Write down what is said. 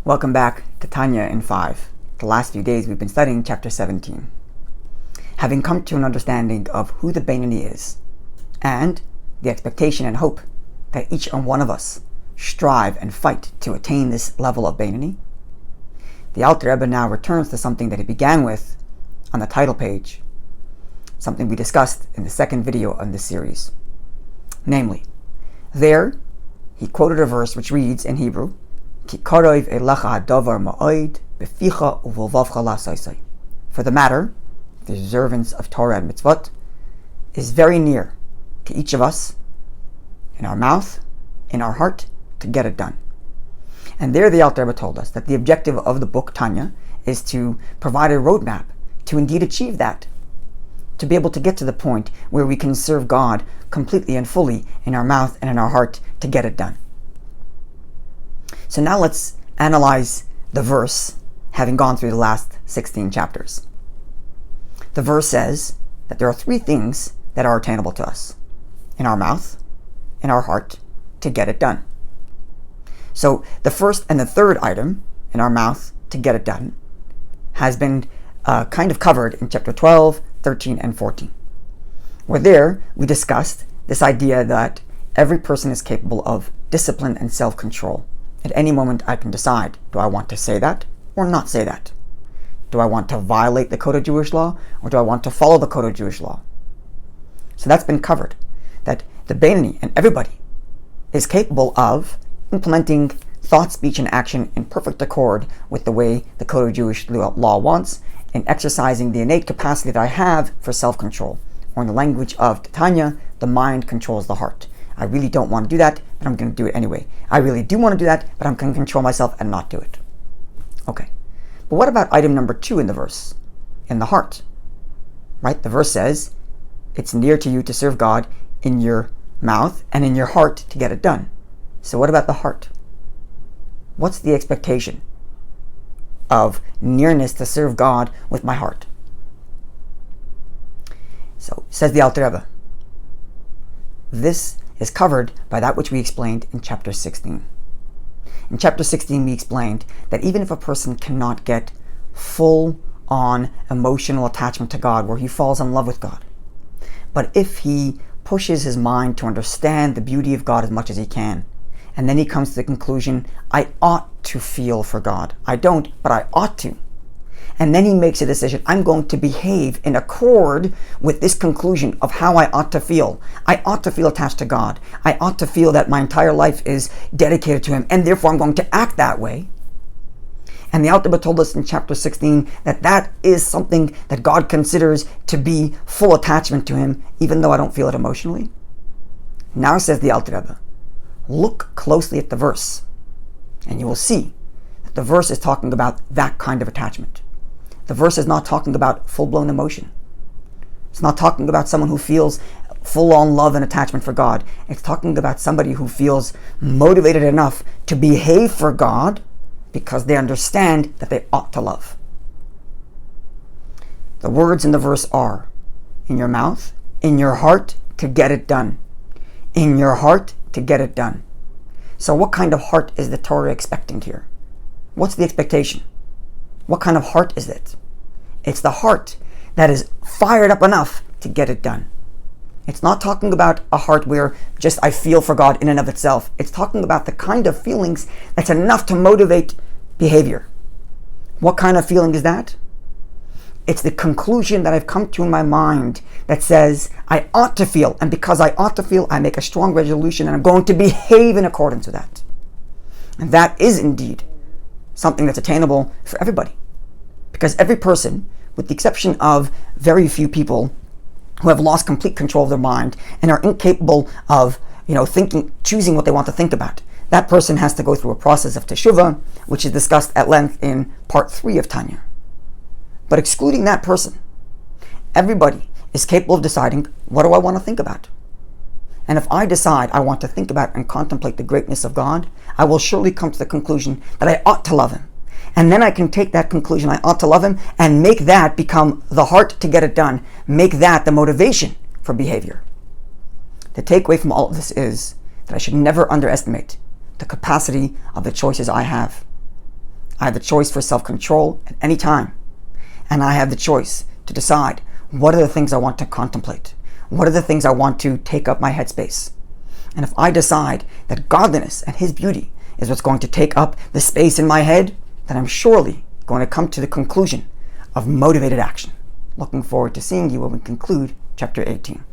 Welcome back to Tanya in 5. The last few days we've been studying chapter 17. Having come to an understanding of who the Beinoni is, and the expectation and hope that each and one of us strive and fight to attain this level of Beinoni, the Alter Rebbe now returns to something that he began with on the title page, something we discussed in the second video on this series. Namely, there he quoted a verse which reads in Hebrew, for the matter, the observance of Torah and Mitzot, is very near to each of us, in our mouth, in our heart, to get it done. And there the Alter Rebbe told us that the objective of the book Tanya is to provide a roadmap to indeed achieve that, to be able to get to the point where we can serve God completely and fully in our mouth and in our heart to get it done. So now let's analyze the verse, having gone through the last 16 chapters. The verse says that there are three things that are attainable to us: in our mouth, in our heart, to get it done. So the first and the third item, in our mouth, to get it done, has been kind of covered in chapter 12, 13, and 14. Where there we discussed this idea that every person is capable of discipline and self-control. At any moment I can decide, do I want to say that or not say that? Do I want to violate the code of Jewish law or do I want to follow the code of Jewish law? So that's been covered, that the Beinoni and everybody is capable of implementing thought, speech, and action in perfect accord with the way the code of Jewish law wants, and exercising the innate capacity that I have for self-control. Or in the language of Tanya, the mind controls the heart. I really don't want to do that, but I'm going to do it anyway. I really do want to do that, but I'm going to control myself and not do it. Okay. But what about item number 2 in the verse? In the heart. Right? The verse says, it's near to you to serve God in your mouth and in your heart to get it done. So what about the heart? What's the expectation of nearness to serve God with my heart? So, says the Alter Rebbe, this is covered by that which we explained in chapter 16. In chapter 16 we explained that even if a person cannot get full-on emotional attachment to God, where he falls in love with God, but if he pushes his mind to understand the beauty of God as much as he can, and then he comes to the conclusion, I ought to feel for God. I don't, but I ought to. And then he makes a decision, I'm going to behave in accord with this conclusion of how I ought to feel. I ought to feel attached to God. I ought to feel that my entire life is dedicated to Him, and therefore I'm going to act that way. And the Alter Rebbe told us in chapter 16 that that is something that God considers to be full attachment to Him, even though I don't feel it emotionally. Now says the Alter Rebbe, look closely at the verse, and you will see that the verse is talking about that kind of attachment. The verse is not talking about full-blown emotion. It's not talking about someone who feels full-on love and attachment for God. It's talking about somebody who feels motivated enough to behave for God because they understand that they ought to love. The words in the verse are, in your mouth, in your heart, to get it done. In your heart, to get it done. So what kind of heart is the Torah expecting here? What's the expectation? What kind of heart is it? It's the heart that is fired up enough to get it done. It's not talking about a heart where just I feel for God in and of itself. It's talking about the kind of feelings that's enough to motivate behavior. What kind of feeling is that? It's the conclusion that I've come to in my mind that says I ought to feel, and because I ought to feel, I make a strong resolution and I'm going to behave in accordance with that. And that is indeed something that's attainable for everybody. Because every person, with the exception of very few people who have lost complete control of their mind and are incapable of, choosing what they want to think about, that person has to go through a process of teshuvah, which is discussed at length in part 3 of Tanya. But excluding that person, everybody is capable of deciding, what do I want to think about? And if I decide I want to think about and contemplate the greatness of God, I will surely come to the conclusion that I ought to love Him. And then I can take that conclusion, I ought to love Him, and make that become the heart to get it done. Make that the motivation for behavior. The takeaway from all of this is that I should never underestimate the capacity of the choices I have. I have the choice for self-control at any time. And I have the choice to decide what are the things I want to contemplate. What are the things I want to take up my headspace? And if I decide that godliness and His beauty is what's going to take up the space in my head, then I'm surely going to come to the conclusion of motivated action. Looking forward to seeing you when we conclude chapter 18.